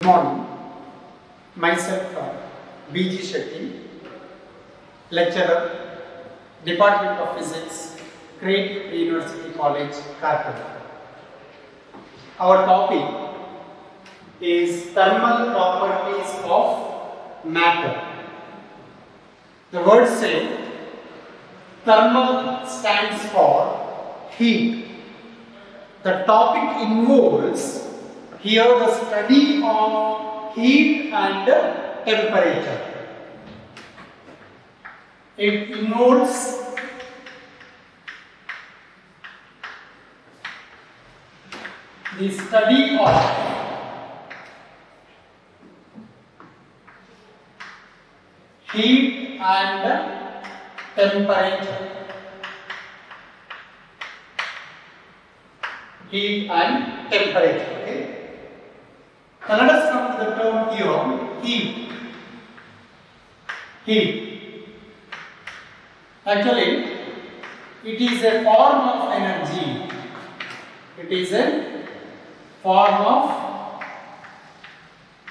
Good morning. Myself B.G. Shetty, lecturer, Department of Physics, Creative University College, Karkala. Our topic is thermal properties of matter. The word say thermal stands for heat. The topic involves here the study of heat and temperature. It involves the study of heat and temperature. Heat and temperature. Okay. Now let us come to the term here, heat. Heat. Actually, it is a form of energy. It is a form of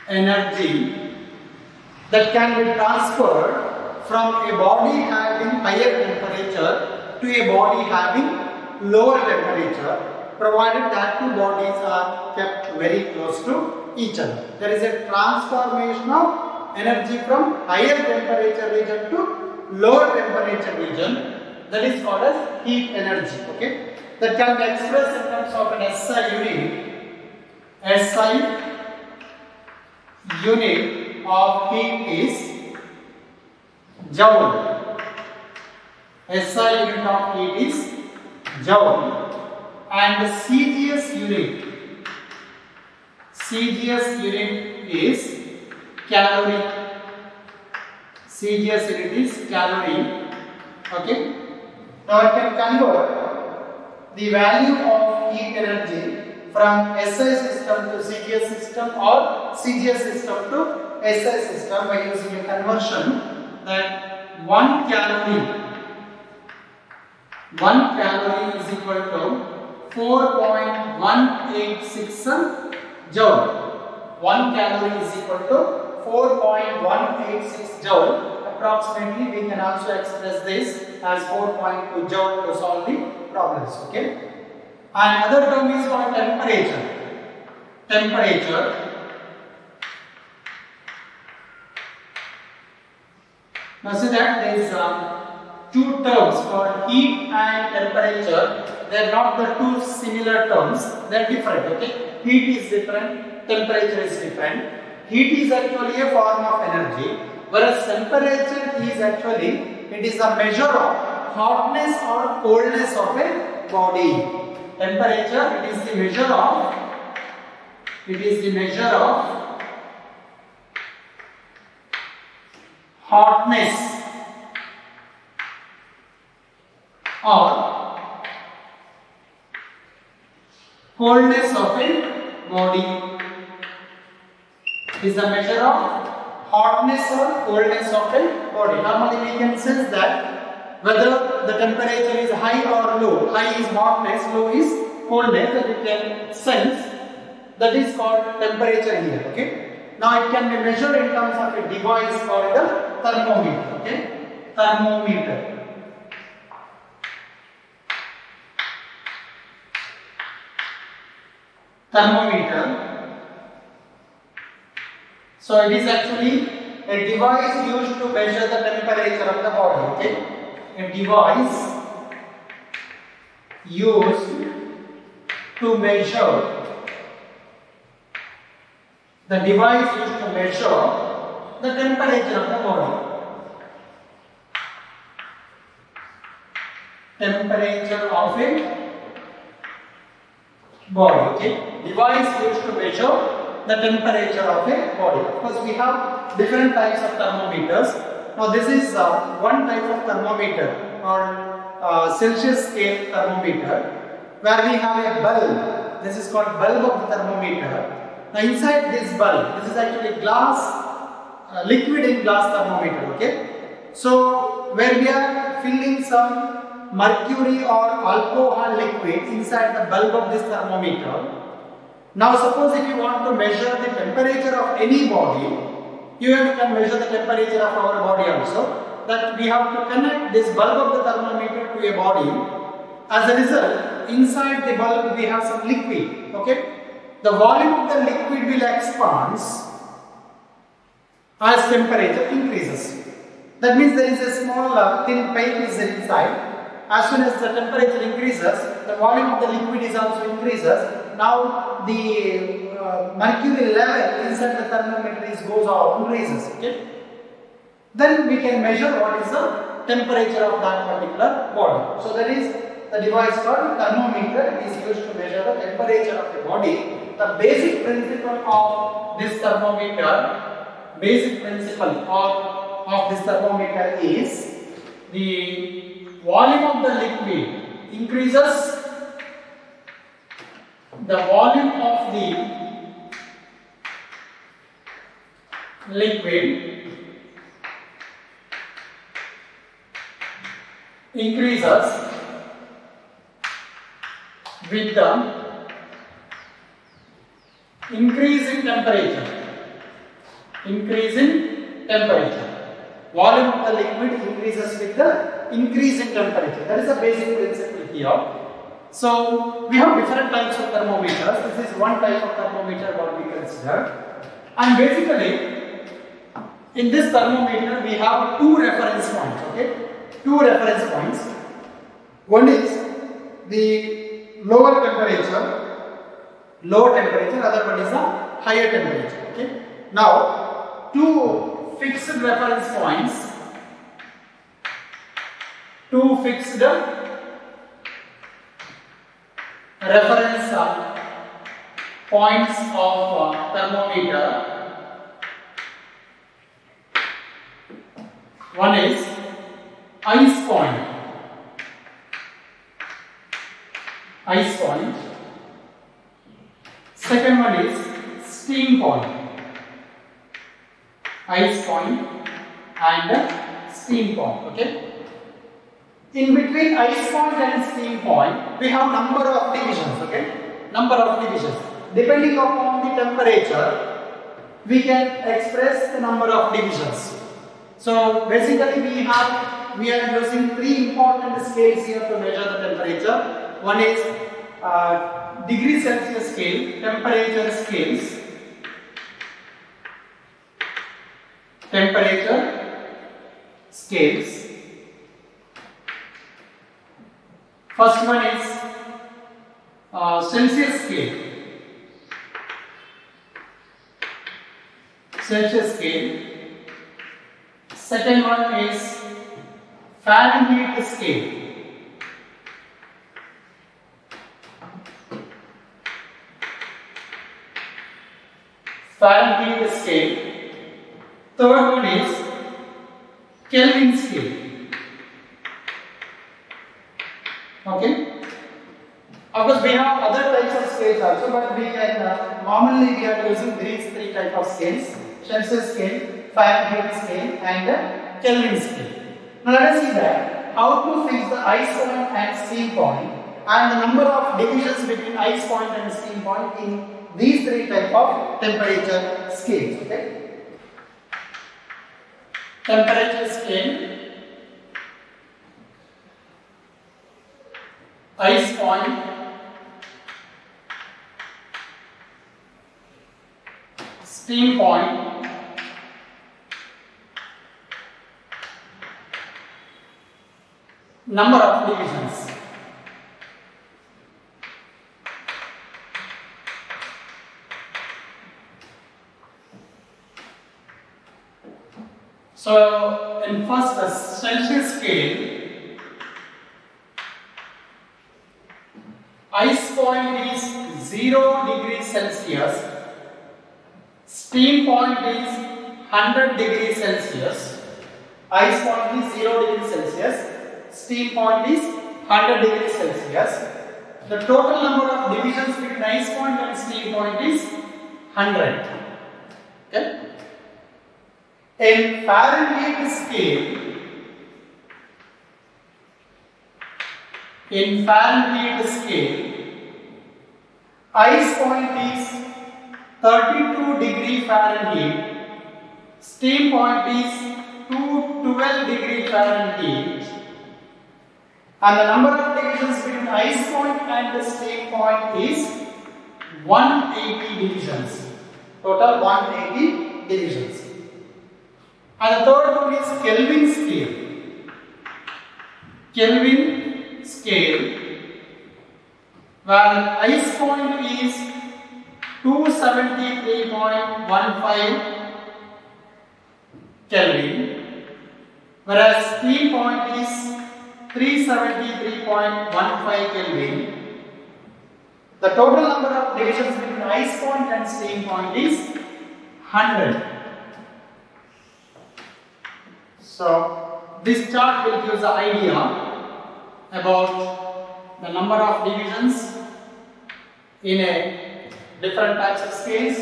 energy that can be transferred from a body having higher temperature to a body having lower temperature, provided that two bodies are kept very close to each other. There is a transformation of energy from higher temperature region to lower temperature region, that is called as heat energy. Okay, that can be expressed in terms of an SI unit. SI unit of heat is joule. SI unit of heat is joule, and CGS unit is calorie. CGS unit is calorie. Okay. Now I can convert the value of heat energy from SI system to CGS system or CGS system to SI system by using a conversion that 1 calorie is equal to 4.186 joule. 1 calorie is equal to 4.186 joule. Approximately, we can also express this as 4.2 joule to solve the problems. Okay. And another term is called temperature. Temperature. Now see that there is two terms called heat and temperature. They are not the two similar terms. They are different. Okay. Heat is different. Temperature is different. Heat is actually a form of energy, whereas temperature is actually, it is a measure of hotness or coldness of a body. Temperature, it is the measure of hotness or coldness of a body. Is a measure of hotness or coldness of a body. Normally we can sense that whether the temperature is high or low. High is hotness, low is coldness, that we can sense. That is called temperature here. Okay. Now it can be measured in terms of a device called the thermometer. Okay. Thermometer. Thermometer. So it is actually a device used to measure the temperature of the body. Okay, a device used to measure the temperature of the body. Temperature of a body. Okay, device used to measure the temperature of a body. Of course, we have different types of thermometers. Now, this is one type of thermometer called Celsius scale thermometer, where we have a bulb. This is called bulb of the thermometer. Now, inside this bulb, this is actually glass, liquid in glass thermometer. Okay, so where we are filling some mercury or alcohol liquid inside the bulb of this thermometer, Now suppose if you want to measure the temperature of any body, you can measure the temperature of our body also. That we have to connect this bulb of the thermometer to a body. As a result, inside the bulb we have some liquid. Okay, the volume of the liquid will expand as temperature increases. That means there is a small thin pipe is inside. As soon as the temperature increases, the volume of the liquid is also increases. Now the mercury level inside the thermometer goes on, increases. Okay. Then we can measure what is the temperature of that particular body. So that is the device called thermometer is used to measure the temperature of the body. The basic principle of this thermometer, is the volume of the liquid increases, the volume of the liquid increases with the increase in temperature. Volume of the liquid increases with the increase in temperature. That is the basic principle here. So we have different types of thermometers. This is one type of thermometer what we consider. And basically, in this thermometer we have two reference points. Okay, two reference points. One is the lower temperature, other one is the higher temperature. Okay. Now, two fixed reference points, points of thermometer. One is ice point. Second one is steam point. Ice point and steam point. Okay. In between ice point and steam point, we have number of divisions. Okay, number of divisions. Depending upon the temperature, we can express the number of divisions. So basically, we are using three important scales here to measure the temperature. One is degree Celsius scale, temperature scales. First one is Celsius scale. Second one is Fahrenheit scale. Third one is Kelvin scale. Okay. Of course, we have other types of scales also, but we can normally we are using these three types of scales: Celsius scale, Fahrenheit scale, and Kelvin scale. Now let us see that how to fix the ice point and steam point, and the number of divisions between ice point and steam point in these three types of temperature scales. Okay. Temperature scale, ice point, steam point, number of divisions. So in first the Celsius scale, ice point is 0 degrees Celsius, steam point is 100 degrees Celsius. Ice point is 0 degrees Celsius, steam point is 100 degrees Celsius. The total number of divisions between ice point and steam point is 100. Okay. In Fahrenheit scale, Ice point is 32 degree Fahrenheit. Steam point is 212 degree Fahrenheit. And the number of divisions between ice point and the steam point is 180 divisions. Total 180 divisions. And the third one is Kelvin scale. Kelvin scale, where ice point is 273.15 Kelvin, whereas steam point is 373.15 Kelvin. The total number of divisions between ice point and steam point is 100. So this chart will give us an idea about the number of divisions in a different types of scales,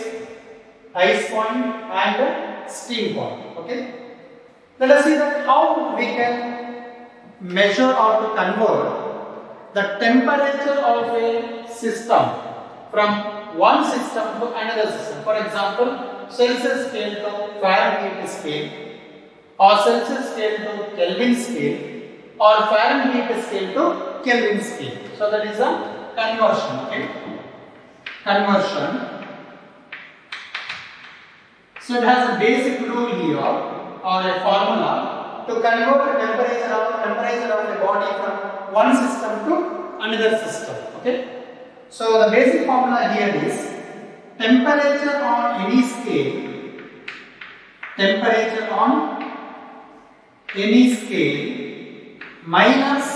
ice point and steam point. Okay. Let us see that how we can measure or to convert the temperature of a system from one system to another system. For example, Celsius scale to Fahrenheit scale, or Celsius scale to Kelvin scale, or Fahrenheit scale to Kelvin scale. So that is a conversion. Okay? Conversion. So it has a basic rule here or a formula to convert the temperature of a body from one system to another system. Okay? So the basic formula here is temperature on any scale. Temperature on any scale minus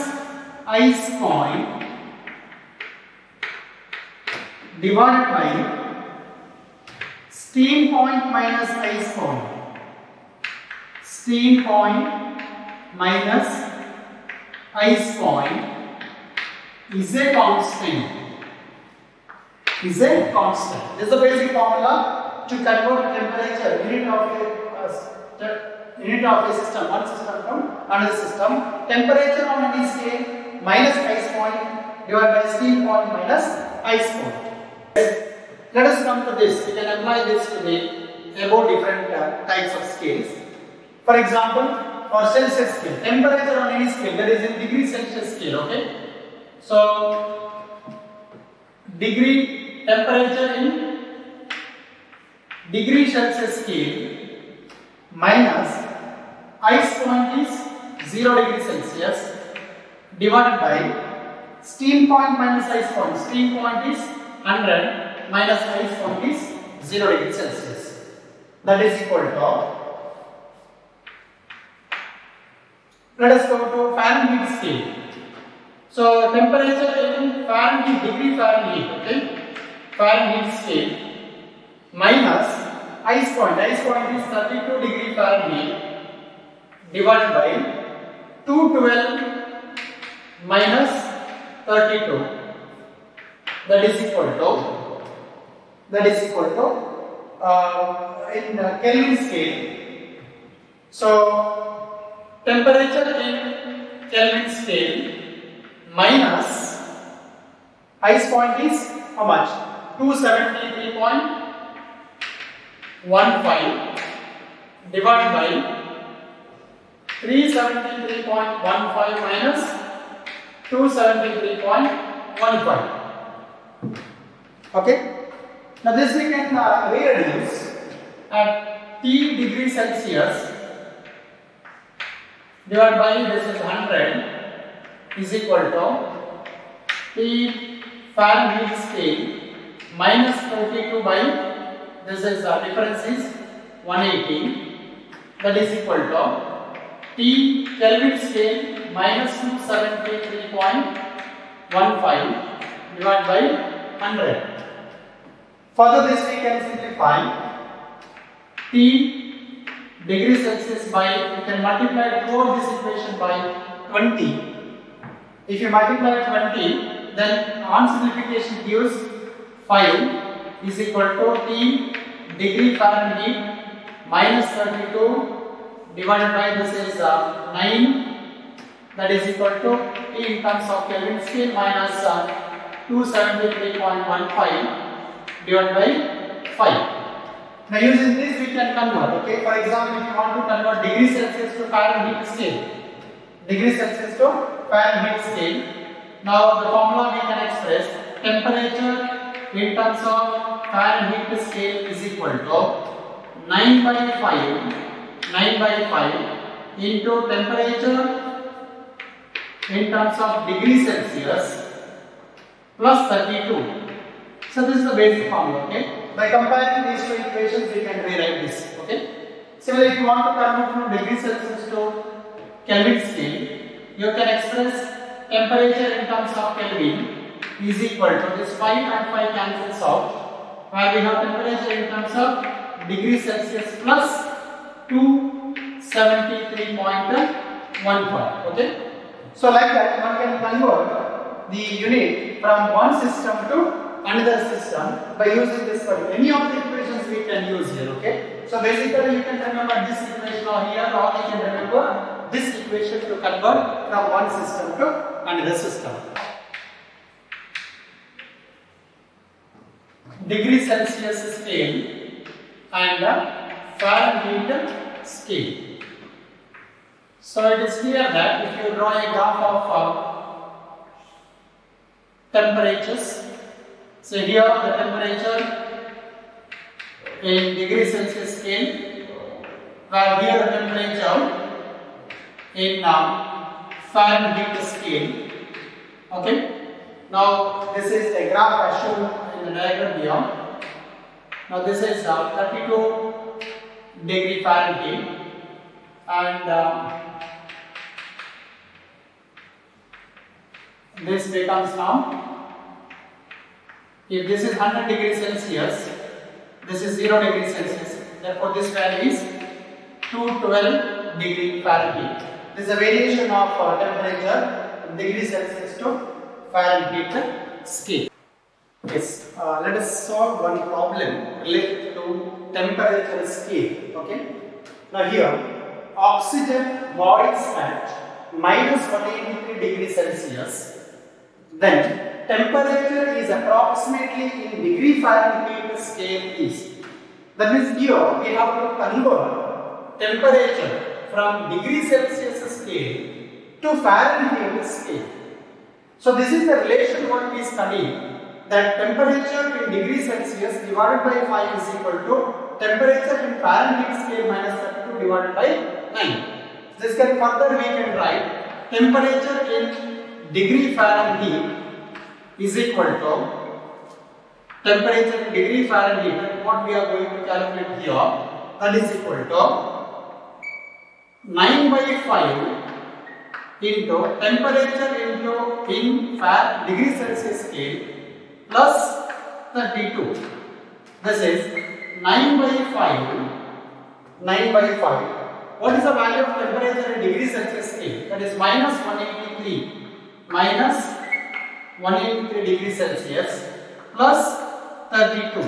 ice point divided by steam point minus ice point. Steam point minus ice point is a constant. Is a constant. This is the basic formula to convert temperature unit of a system, one system from another system. Temperature on any scale minus ice point divided by steam point minus ice point. Let us come to this. We can apply this to the above different types of scales. For example, for Celsius scale, temperature on any scale, that is in degree Celsius scale. Okay. So degree temperature in degree Celsius scale minus ice point is 0 degree Celsius divided by steam point minus ice point. Steam point is 100 minus ice point is 0 degree Celsius. That is equal to, let us go to Fahrenheit scale. So temperature in Fahrenheit, degree Fahrenheit, okay, Fahrenheit scale minus ice point. Ice point is 32 degree Fahrenheit divided by 212 minus 32. That is equal to in Kelvin scale. So temperature in Kelvin scale minus ice point is how much? 273.15 divided by 373.15 minus 273.15. Okay. Now this we can reduce at T degree Celsius divided by this is 100 is equal to T Fahrenheit scale minus 32 by this is difference is 180, that is equal to T Kelvin scale minus 273.15 divided by 100. Further this we can simplify. T degree Celsius by, you can multiply throughout this equation by 20. If you multiply 20, then on simplification gives 5 is equal to T degree Fahrenheit minus 32 divided by this is 9, that is equal to T in terms of Kelvin scale minus 273.15 divided by 5. Now using this we can convert. Okay, for example, if you want to convert degree Celsius to Fahrenheit scale, degree Celsius to Fahrenheit scale. Now the formula we can express temperature in terms of Fahrenheit scale is equal to 9 by 5 into temperature in terms of degree Celsius plus 32. So this is the basic formula. Okay. By comparing these two equations, we can rewrite this. Okay. Similarly, if you want to convert from degree Celsius to Kelvin scale, you can express temperature in terms of Kelvin is equal to this 5 and 5 cancels out, where we have temperature in terms of degree Celsius plus 273.15. Okay. So like that, one can convert the unit from one system to another system by using this particular. Any of the equations we can use here. Okay. So basically, you can remember this equation over here, or you can remember this equation to convert from one system to another system. Degree Celsius scale and Fahrenheit scale. So it is clear that if you draw a graph of temperatures, so here the temperature in degree Celsius scale, where here the temperature in Fahrenheit scale. Okay. Now this is a graph as shown in the diagram here. Now this is 32 degree Fahrenheit, and this becomes now, if this is 100 degrees Celsius, this is 0 degrees Celsius. Therefore, this value is 212 degree Fahrenheit. This is a variation of temperature degree Celsius to Fahrenheit scale. Yes, let us solve one problem related to temperature scale. Okay. Now here, oxygen boils at minus 183 degrees Celsius. Then temperature is approximately in degree Fahrenheit scale is. That means here we have to convert temperature from degree Celsius scale to Fahrenheit scale. So this is the relation what we studied, that temperature in degree Celsius divided by 5 is equal to temperature in Fahrenheit scale minus 32 divided by 9. This can further we can write temperature in degree Fahrenheit is equal to temperature in degree Fahrenheit, what we are going to calculate here, that is equal to 9 by 5 into temperature into in degree Celsius scale plus 32. This is 9 by 5. 9 by 5. What is the value of temperature in degree Celsius scale? That is minus 183. Minus 183 degrees Celsius plus 32.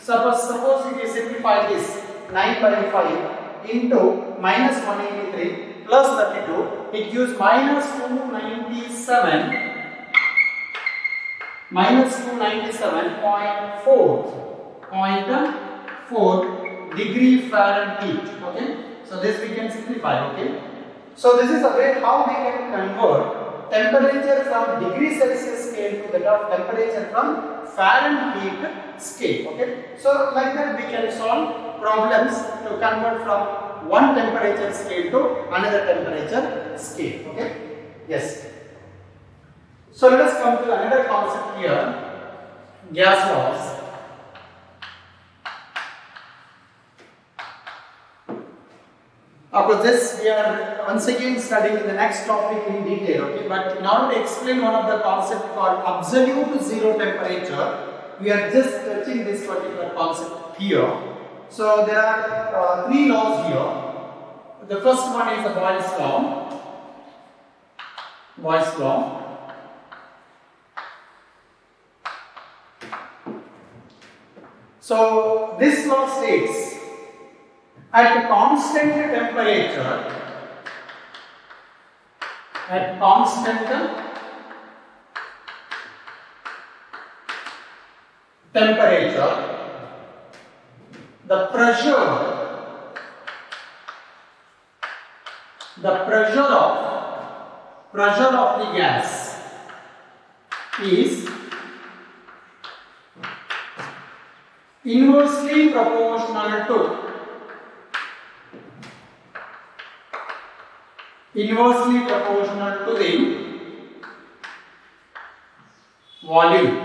Suppose if you simplify this, 9 by 5 into minus 183 plus 32, it gives minus 297.4 degree Fahrenheit. Okay. So this we can simplify. Okay. So this is a way how we can convert temperature from degree Celsius scale to that of temperature from Fahrenheit scale. Okay. So like that we can solve problems to convert from one temperature scale to another temperature scale. Okay. Yes. So let us come to another concept here, gas laws. After this, we are once again studying the next topic in detail. Okay, but in order to explain one of the concept called absolute zero temperature, we are just touching this particular concept here. So there are three laws here. The first one is the Boyle's law. Boyle's law. So this law states, at constant temperature, temperature, the pressure of the gas is inversely proportional to the volume.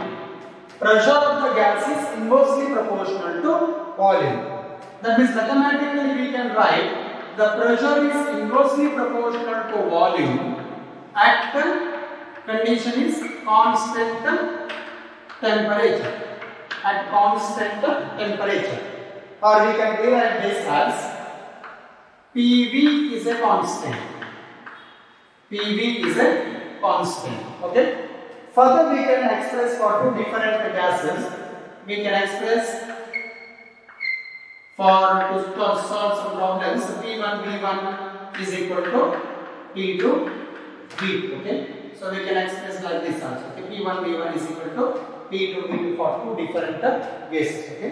Pressure of the gas is inversely proportional to volume. That means mathematically we can write the pressure is inversely proportional to volume at the condition is constant temperature. At constant temperature. Or we can rewrite this as PV is a constant. PV is a constant. Okay. Further, we can express for two different gases. We can express to solve some problems. P1 V1 is equal to P2 V2. Okay. So we can express like this also. Okay. P1 V1 is equal to P2 V2 for two different gases. Okay.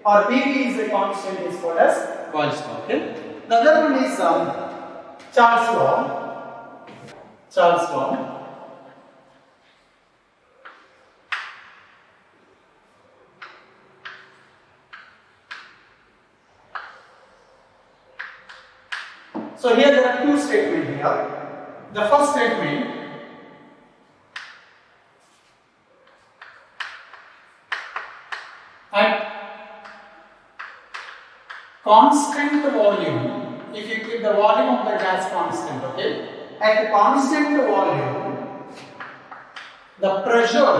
Or PV is a constant is called as Boyle's law. Okay. The other one is Charles law. So here there are two statements here. The first statement, at constant volume, if you keep the volume of the gas constant, okay, at constant volume, the pressure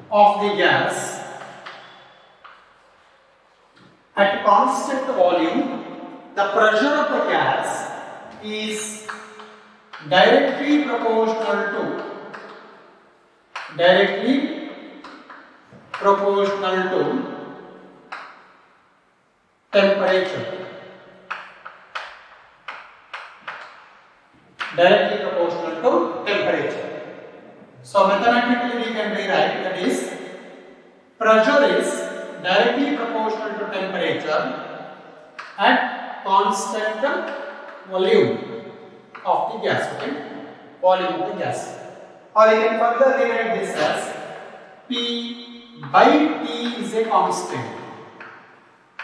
of the gas, at constant volume, the pressure of the gas is directly proportional to temperature. Directly proportional to temperature. So mathematically we can rewrite that is pressure is directly proportional to temperature at constant volume of the gas. Okay, volume of the gas. Or you can further rewrite this as P by T is a constant.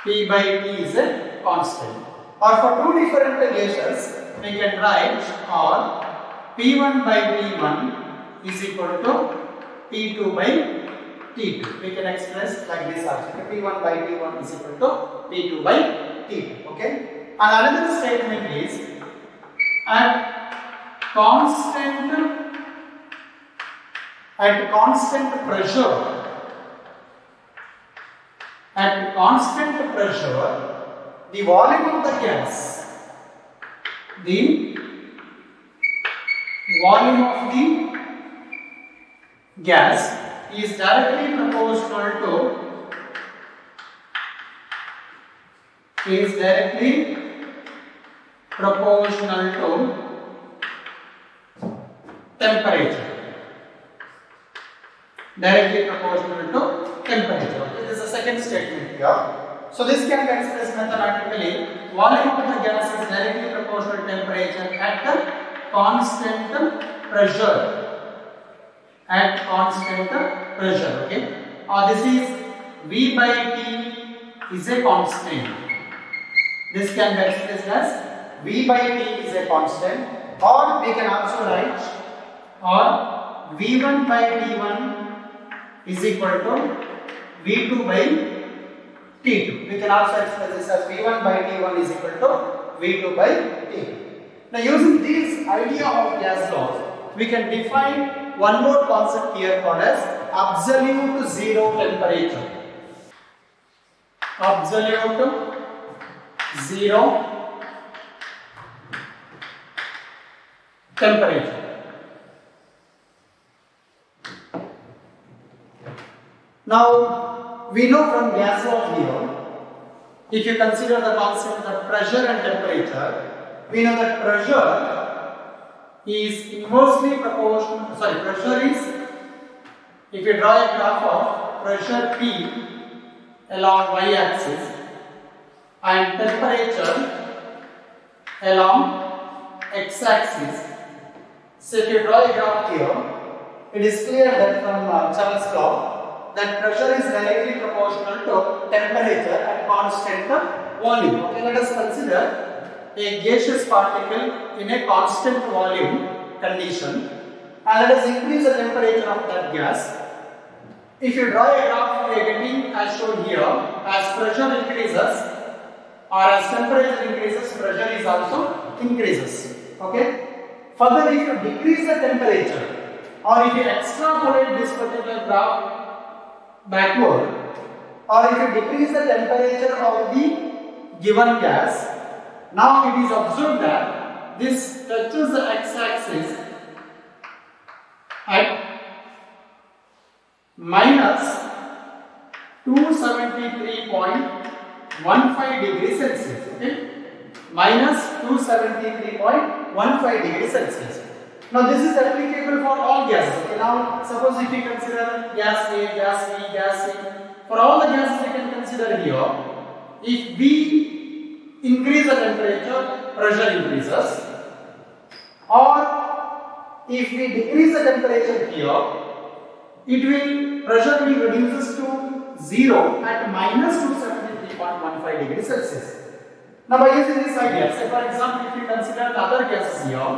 P by T is a constant. Or for two different gases, we can write or P1 by T1 is equal to P2 by T2. We can express like this also. P1 by T1 is equal to P2 by T2. Okay. And another statement is at constant pressure, the volume of the gas, is directly proportional to temperature. Directly proportional to temperature. Okay, this is the second statement here. So this can be expressed mathematically. Volume of the gas is directly proportional to temperature at the constant pressure. Okay. This is V by T is a constant. This can be expressed as V by T is a constant, or we can also write or V1 by T1 is equal to V2 by T2. We can also express this as V1 by T1 is equal to V2 by T2. Now using this idea of gas laws, we can define one more concept here called as absolute zero temperature. Absolute zero temperature. Now we know from gas law here, if you consider the concept of pressure and temperature, we know that pressure is if you draw a graph of pressure P along y-axis and temperature along x-axis, so if you draw a graph here, it is clear that from Charles' law that pressure is directly proportional to temperature at constant volume. Okay, let us consider a gaseous particle in a constant volume condition, and let us increase the temperature of that gas. If you draw a graph, we are getting as shown here, as pressure increases or as temperature increases, pressure is also increases. Okay. Further, if you decrease the temperature or if you extrapolate this particular graph backward, or if you decrease the temperature of the given gas, now it is observed that this touches the x-axis at minus 273.15 degrees Celsius. Okay, minus 273.15 degrees Celsius. Now this is applicable for all gases. Okay, now suppose if we consider gas A, gas B, gas C, for all the gases we can consider here, if we increase the temperature, pressure increases, or if we decrease the temperature here, pressure will reduces to 0 at minus 273.15 degrees Celsius. Now by using this idea, say for example, if we consider the other gases here,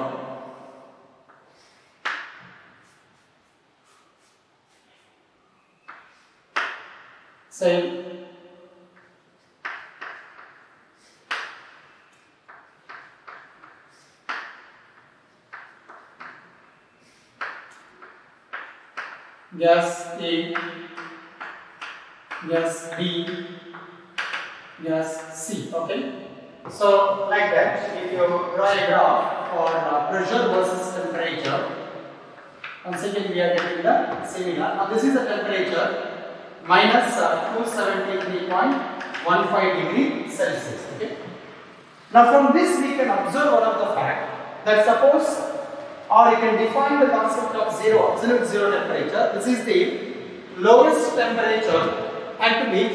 say gas A, gas B, gas C. Okay. So like that, if you draw a graph for pressure versus temperature, once again we are getting the similar. Now this is the temperature minus 273.15 degrees Celsius. Okay. Now from this we can observe one of the fact that suppose, or you can define the concept of zero, absolute zero temperature. This is the lowest temperature at which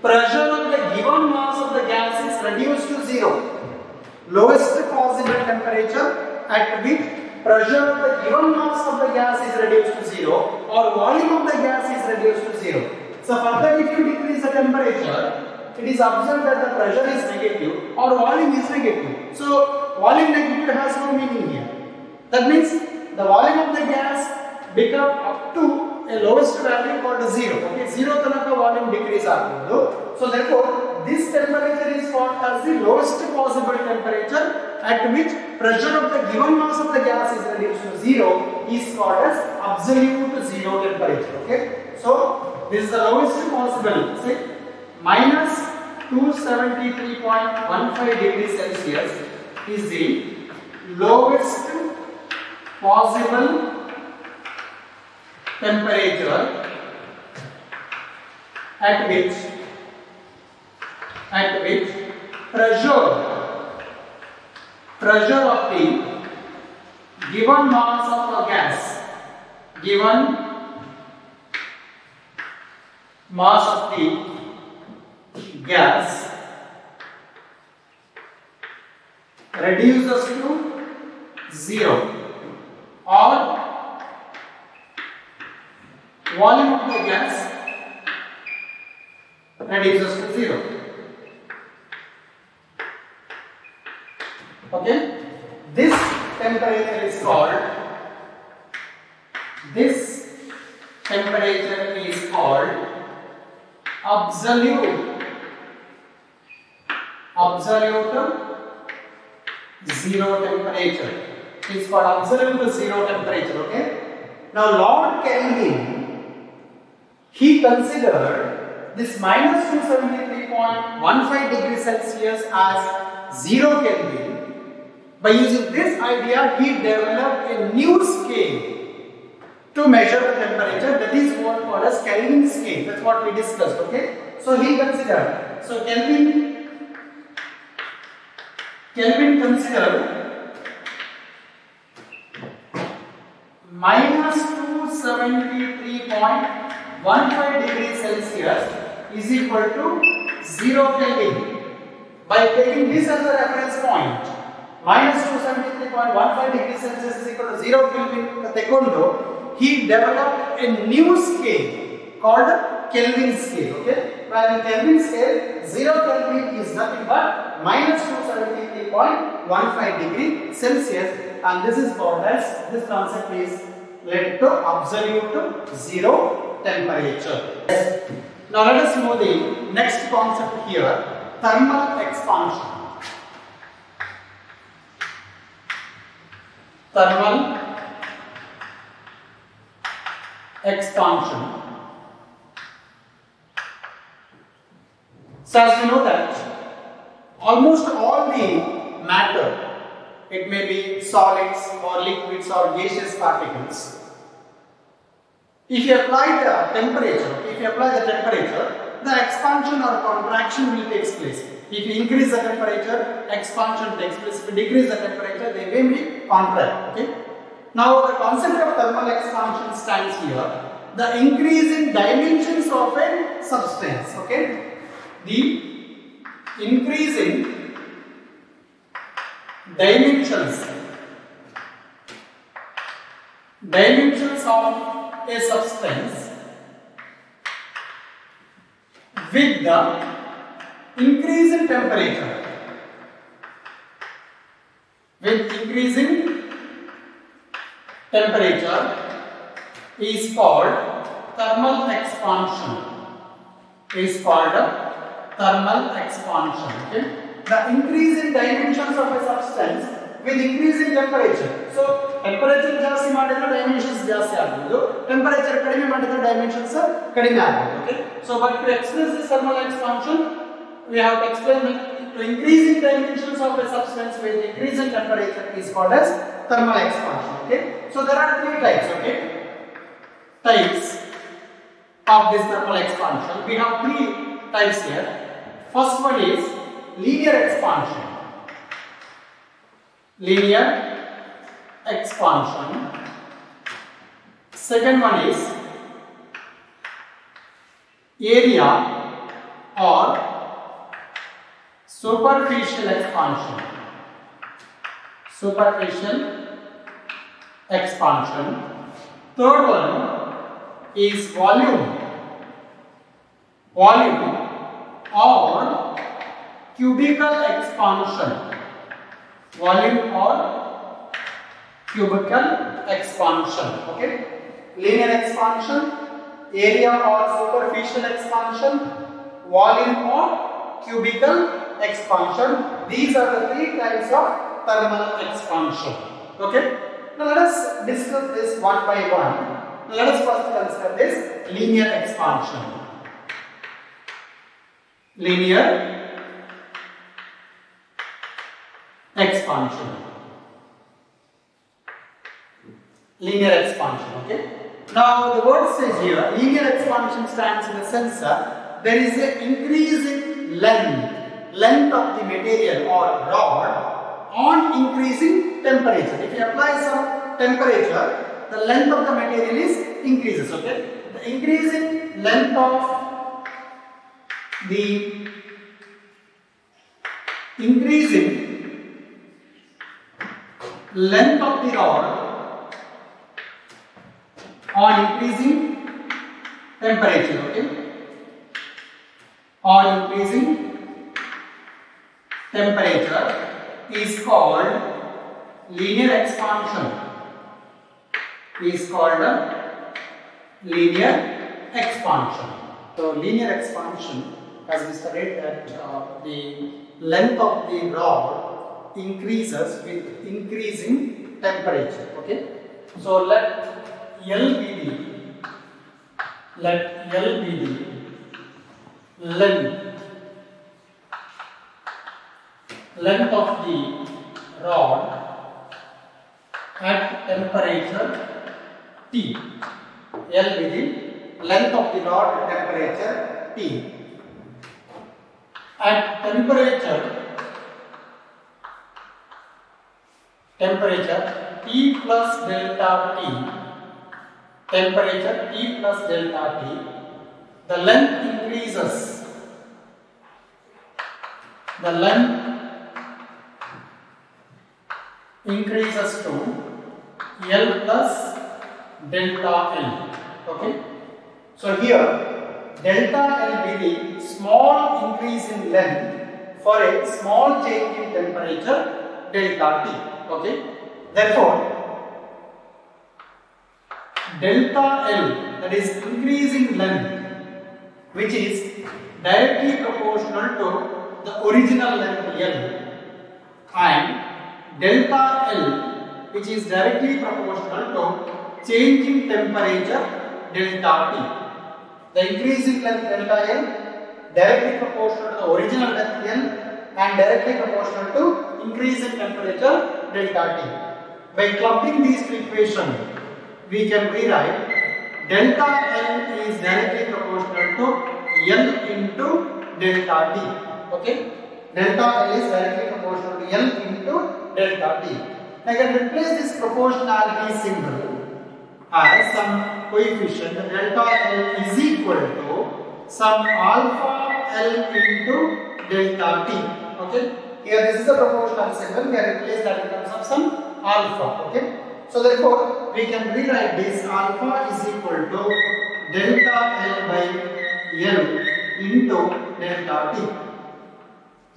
pressure of the given mass of the gas is reduced to zero. Lowest possible temperature at which pressure of the given mass of the gas is reduced to zero, or volume of the gas is reduced to zero. So further, if you decrease the temperature, it is observed that the pressure is negative or volume is negative. So volume negative has no meaning here. That means the volume of the gas become up to a lowest value called 0. Okay, 0 tanaka volume decrease agudu. So therefore, this temperature is called as the lowest possible temperature at which pressure of the given mass of the gas is reduced to 0 is called as absolute zero temperature. Okay, so this is the lowest possible. Say minus 273.15 degrees Celsius is the lowest possible temperature at which pressure of the given mass of a gas, given mass of the gas reduces to 0, or volume of the gas reduces to 0. Okay, this temperature is called absolute zero temperature. It is called absolute zero temperature. Okay. Now Lord Kelvin, he considered this minus 273.15 degrees Celsius as 0 Kelvin. By using this idea, he developed a new scale to measure the temperature. That is what called as Kelvin scale. That's what we discussed. Okay. So he considered. So Kelvin considered minus 273.15 273.15 degrees Celsius is equal to 0 Kelvin. By taking this as a reference point, minus 273.15 degrees Celsius is equal to 0 Kelvin tekondo, he developed a new scale called Kelvin scale. Okay, while in Kelvin scale, 0 Kelvin is nothing but minus 273.15 degree Celsius, and this is called as, this concept is related to absolute zero temperature. Now let us know the next concept here, thermal expansion. Thermal expansion. So as we know that almost all the matter, it may be solids or liquids or gaseous particles, if you apply the temperature, the expansion or contraction will take place. If you increase the temperature, expansion takes place. If you decrease the temperature, they may be contract. Okay. Now the concept of thermal expansion stands here. The increasing dimensions of a substance. Okay. The increasing dimensions of a substance with the increase in temperature. With increasing temperature is called thermal expansion. Okay? The increase in dimensions of a substance with increasing temperature. So temperature ಜಾಸ್ತಿ ಮಾಡಿದ್ರೆ dimensions ಜಾಸ್ತಿ ಆಗುವುದು, temperature ಕಡಿಮೆ ಮಾಡಿದ್ರೆ dimensions ಕಡಿಮೆ ಆಗುವುದು. Okay, so but to express this thermal expansion, we have to explain that to increasing dimensions of a substance with increasing temperature is called as thermal expansion. Okay, so there are three types. Okay, types of this thermal expansion. We have three types here. First one is linear expansion. Second one is area or superficial expansion. Third one is volume or cubical expansion. Okay, linear expansion, area or superficial expansion, volume or cubical expansion. These are the three types of thermal expansion. Okay, now let us discuss this one by one. Let us first consider this linear expansion. Linear expansion. Okay, now the word says here linear expansion stands in the sense that there is an increase in length of the material or rod on increasing temperature. If you apply some temperature, the length of the material increases. Okay, the increasing length of the rod on increasing temperature. Okay, on increasing temperature is called linear expansion. So linear expansion, as we studied that the length of the rod increases with increasing temperature. Okay, so let L be the length of the rod at temperature T. L be the length of the rod at temperature T. At temperature T plus delta T, temperature T plus delta T, the length increases. The length increases to L plus delta L. Okay. So here delta L be the small increase in length for a small change in temperature delta T. Okay. Therefore, delta L, that is increasing length, which is directly proportional to the original length L, and delta L, which is directly proportional to changing temperature delta T. The increasing length delta L directly proportional to the original length L and directly proportional to increase in temperature delta T. By clubbing these two equations, we can rewrite delta L is directly proportional to L into delta T. Okay, delta L is directly proportional to L into delta T. I can replace this proportionality symbol as some coefficient delta L is equal to some alpha L into delta T. Okay, here this is a proportional symbol. We have replaced that in terms of some alpha. Okay, so therefore we can rewrite this alpha is equal to delta L by L into delta T.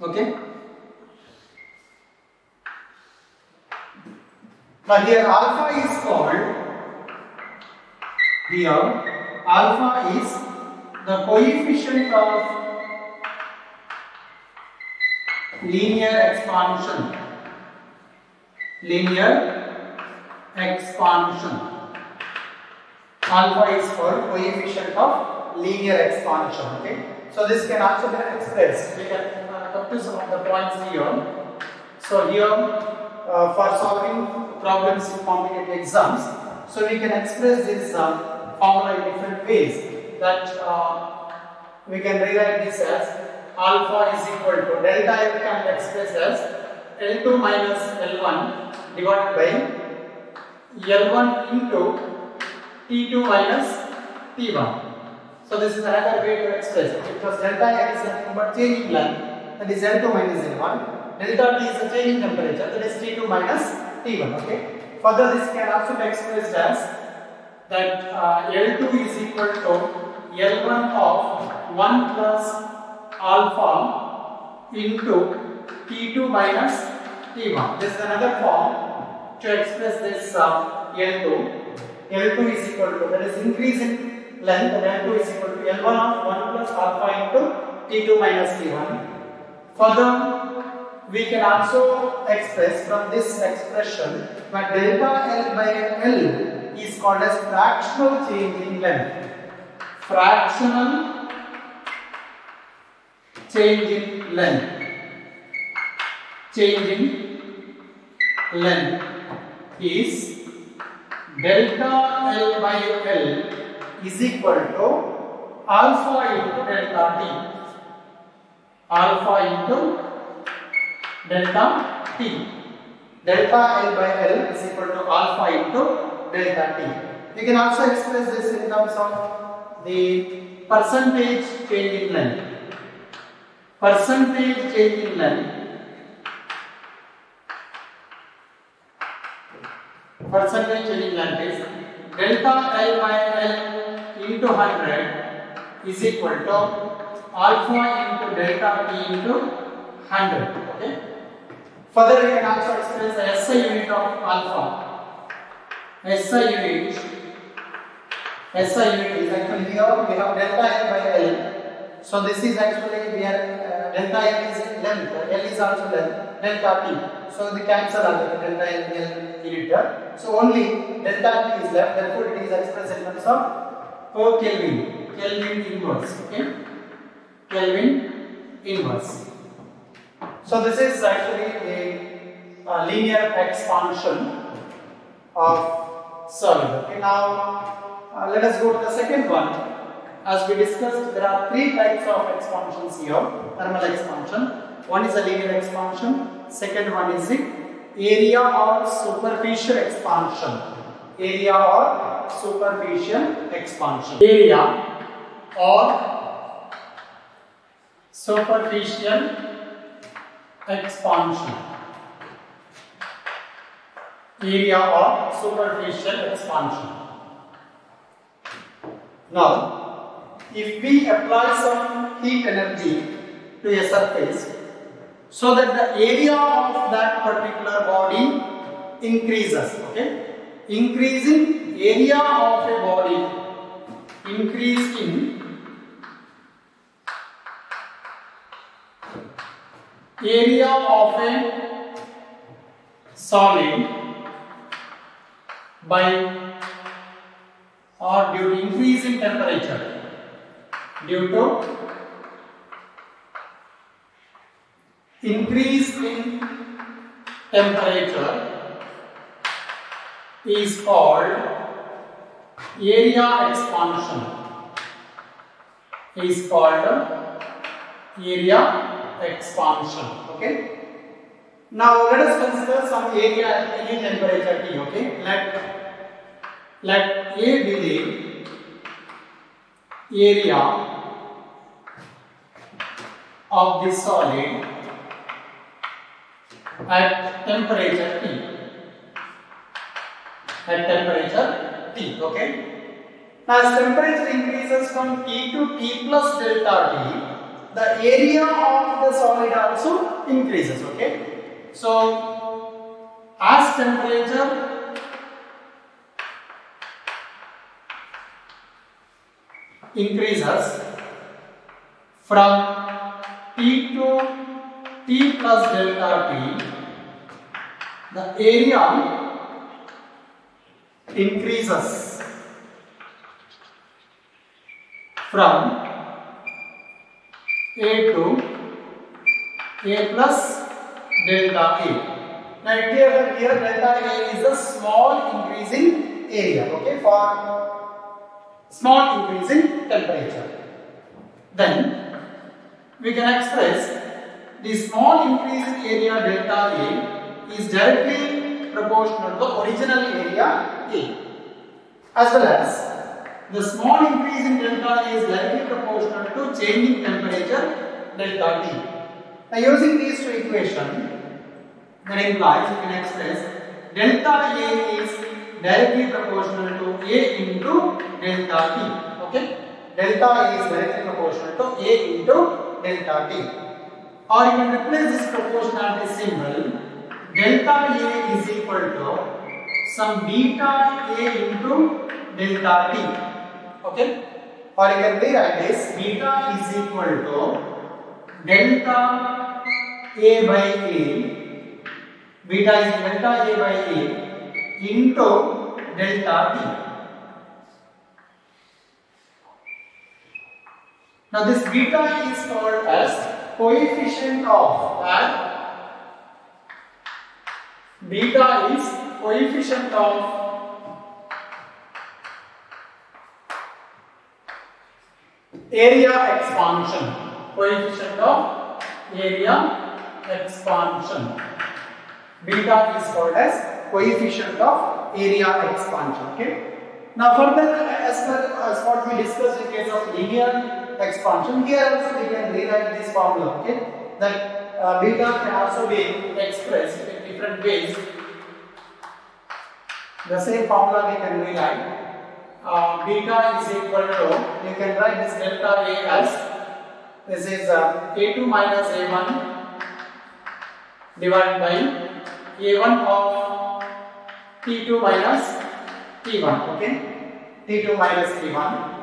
Okay. Now here alpha is called, here alpha is the coefficient of linear expansion. Linear expansion. Alpha is called coefficient of linear expansion. Okay. So this can also be expressed. We can come to some of the points here. So here for solving problems in competitive exams, so we can express this formula in different ways. That we can rewrite this as alpha is equal to delta F can be expressed as L2 minus L1 divided by L1 into T2 minus T1. So this is another way to express it, because delta L is nothing but changing length, that is L2 minus L1. Delta T is a changing temperature, that is T2 minus T1. Okay. Further, this can also be expressed as that L2 is equal to L1 of 1 plus alpha into T2 minus T1. This is another form to express this L2. L2 is equal to, that is increase in length, and L2 is equal to L1 of 1 plus alpha into T2 minus T1. Further, we can also express from this expression that delta L by L is called as fractional change in length. Fractional change in length. Change in length is delta L by L is equal to alpha into delta T. Alpha into delta T. Delta L by L is equal to alpha into delta T. We can also express this in terms of the percentage change in length. Percentage change in length. Percentage change in length is delta L by L into 100 is equal to alpha into delta T into 100. Okay. Further, we can also express the SI unit of alpha. SI unit is actually here we have delta L by L. So this is actually we are delta L is length, L is also length, delta T. So they cancel out the delta L unit here. So only delta T is left. Therefore, it is expressed in terms of per Kelvin, Kelvin inverse. Okay, Kelvin inverse. So this is actually a linear expansion of solid. Okay, now let us go to the second one. As we discussed, there are three types of expansions here. Thermal expansion. One is a linear expansion. Second one is the area or superficial expansion. Area or superficial expansion. Area or superficial expansion. Area or superficial expansion. Now, if we apply some heat energy to a surface, so that the area of that particular body increases, okay? Increasing area of a body, increase in area of a solid by or due to increase in temperature, due to increase in temperature is called area expansion. Is called area expansion. Okay. Now let us consider some area at any temperature T. Okay. Let A be the area of the solid at temperature T. At temperature T. Okay. Now, as temperature increases from T to T plus delta T, the area of the solid also increases. Okay. So, as temperature increases from T to T plus delta T, the area increases from A to A plus delta A. Now here delta A is a small increasing area, okay, for small increase in temperature. Then we can express the small increase in area delta A is directly proportional to the original area A, as well as the small increase in delta A is directly proportional to changing temperature delta T. Now using these two equations, that implies you can express delta A is directly proportional to A into delta T. Okay, delta A is directly proportional to A into delta T. Or you can replace this proportionality symbol. Delta A is equal to some beta A into delta T. Okay, or you can rewrite this: beta is equal to delta A by A. Beta is delta A by A into delta T. Now this beta is called as coefficient of beta is coefficient of area expansion. Coefficient of area expansion. Beta is called as coefficient of area expansion. Okay. Now further, as what we discussed in case of linear expansion, here also we can rewrite this formula. Okay, that beta can also be expressed in different ways. The same formula we can rewrite. Beta is equal to, you can write this delta A as, this is A2 minus A1 divided by A1 of T2 minus T1. Okay, T2 minus T1.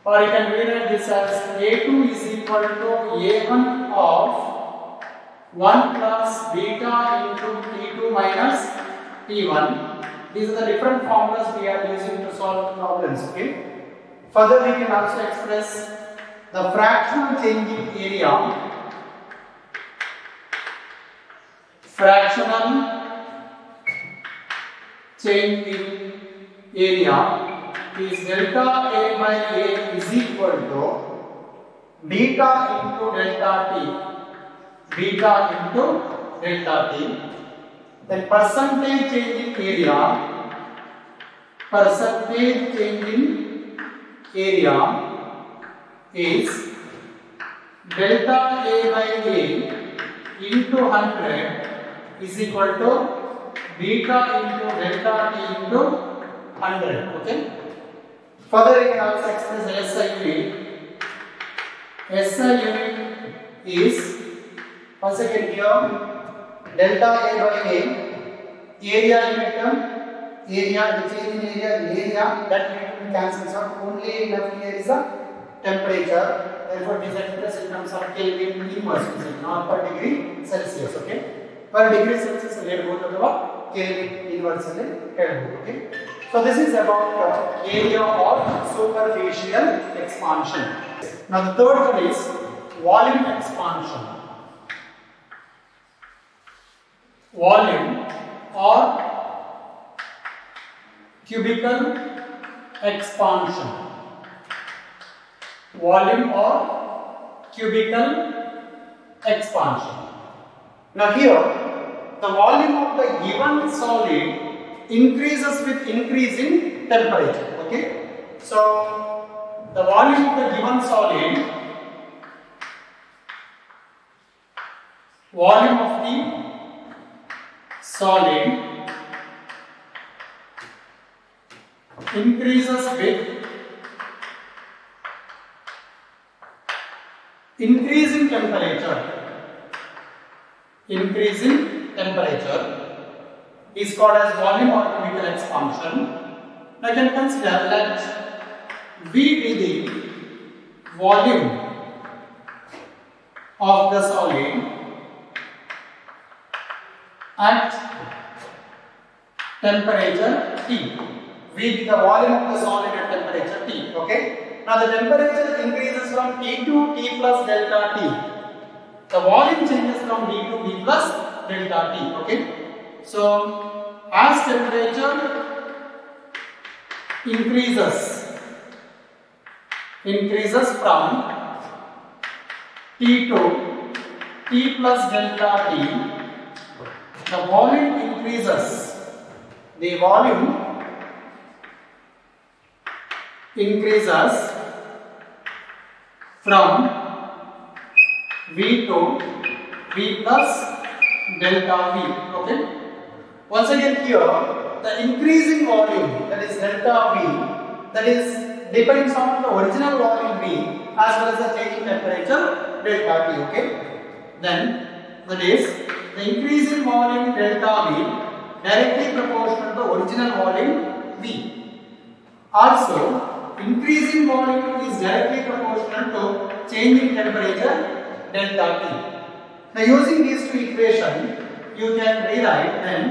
Or you can rewrite this as A2 is equal to A1 of 1 plus beta into T2 minus T1. These are the different formulas we are using to solve the problems. Okay. Further, we can also express the fractional change in area. Fractional change in area is delta A by A is equal to beta into delta T. Beta into delta T. Then percentage change in area percentage change in area is delta A by A into 100 is equal to beta into delta T into 100. Okay. Further, you can also express SI unit. SI unit is once again here delta A by A, area unit term, area, the change in area, the area, that unit cancels out. Only left here is the temperature. Therefore, it is expressed in terms of Kelvin inverse, not per degree Celsius. Okay, per degree Celsius helbodu Kelvin inverse alle helbodu. Okay, so this is about area or superficial expansion. Now the third one is volume expansion. Volume or cubical expansion. Volume or cubical expansion. Now here, the volume of the given solid increases with increasing temperature. Okay, so the volume of the given solid, volume of the solid increases with increasing temperature. Increasing temperature is called as volume or cubical expansion. Now you can consider that V be the volume of the solid at temperature T. V be the volume of the solid at temperature T. Okay. Now the temperature increases from T to T plus delta T. The volume changes from V to V plus delta T. Okay. So as temperature increases from T to T plus delta T, the volume increases. The volume increases from V to V plus delta V. Okay. Once again here, the increasing volume, that is delta V, that is depends on the original volume V as well as the changing temperature delta T. Okay. Then that is the increasing volume delta V directly proportional to the original volume V. Also, increasing volume is directly proportional to changing temperature delta T. Now using these two equations, you can rewrite then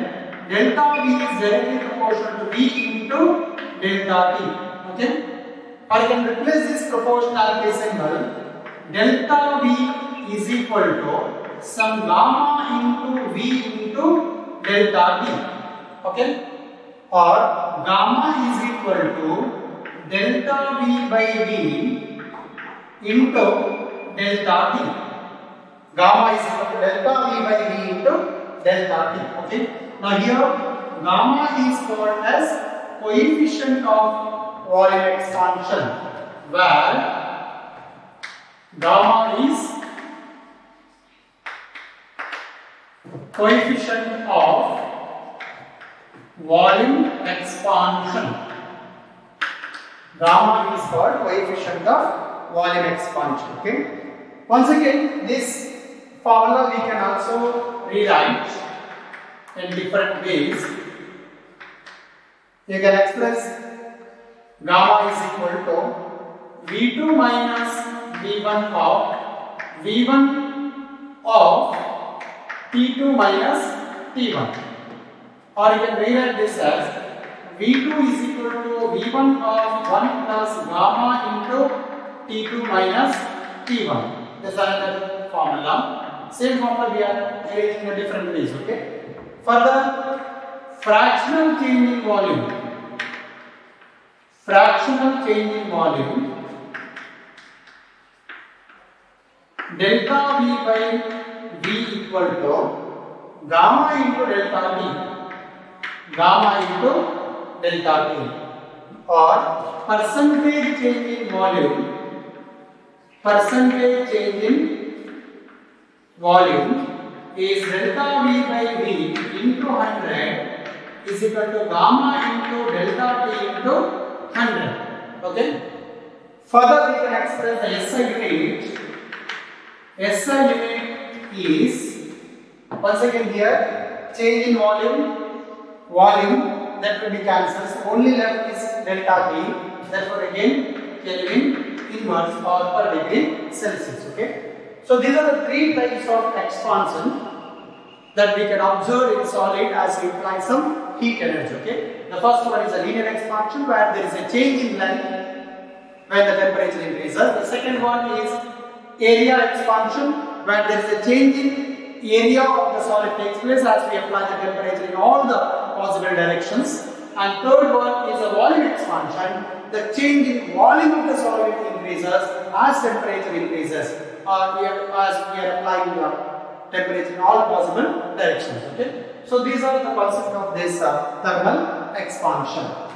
delta V is directly proportional to V into delta T. Okay? Or you can replace this proportionality symbol. Delta V is equal to some gamma into V into delta T. Okay? Or gamma is equal to delta V by V into delta T. Gamma is equal to delta V by V into delta T. Okay. Now here gamma is called as coefficient of volume expansion, where gamma is coefficient of volume expansion. Gamma is called coefficient of volume expansion. Okay. Once again, this formula we can also rewrite in different ways. You can express gamma is equal to V2 minus V1 of T2 minus T1. Or you can rewrite this as V2 is equal to V1 of 1 plus gamma into T2 minus T1. This is another formula. Same formula we are arranging in different ways. Okay. Further, fractional change in volume. Fractional change in volume. Delta V by V equal to gamma into delta T. Gamma into delta T. or percentage change in volume is delta V by V into 100 is equal to gamma into delta T into 100. Okay. Further, we can express the SI unit. SI unit is, once again here, change in volume that will be cancelled. So only left is delta T. Therefore, again Kelvin inverse or per degree Celsius. Okay. So these are the three types of expansion that we can observe in solid as we apply some heat energy. Okay. The first one is a linear expansion where there is a change in length when the temperature increases. The second one is area expansion where there is a change in area of the solid takes place as we apply the temperature in all the possible directions. And third one is a volume expansion. The change in volume of the solid increases as temperature increases. As we are applying the temperature in all possible directions. Okay. So these are the concept of this thermal expansion.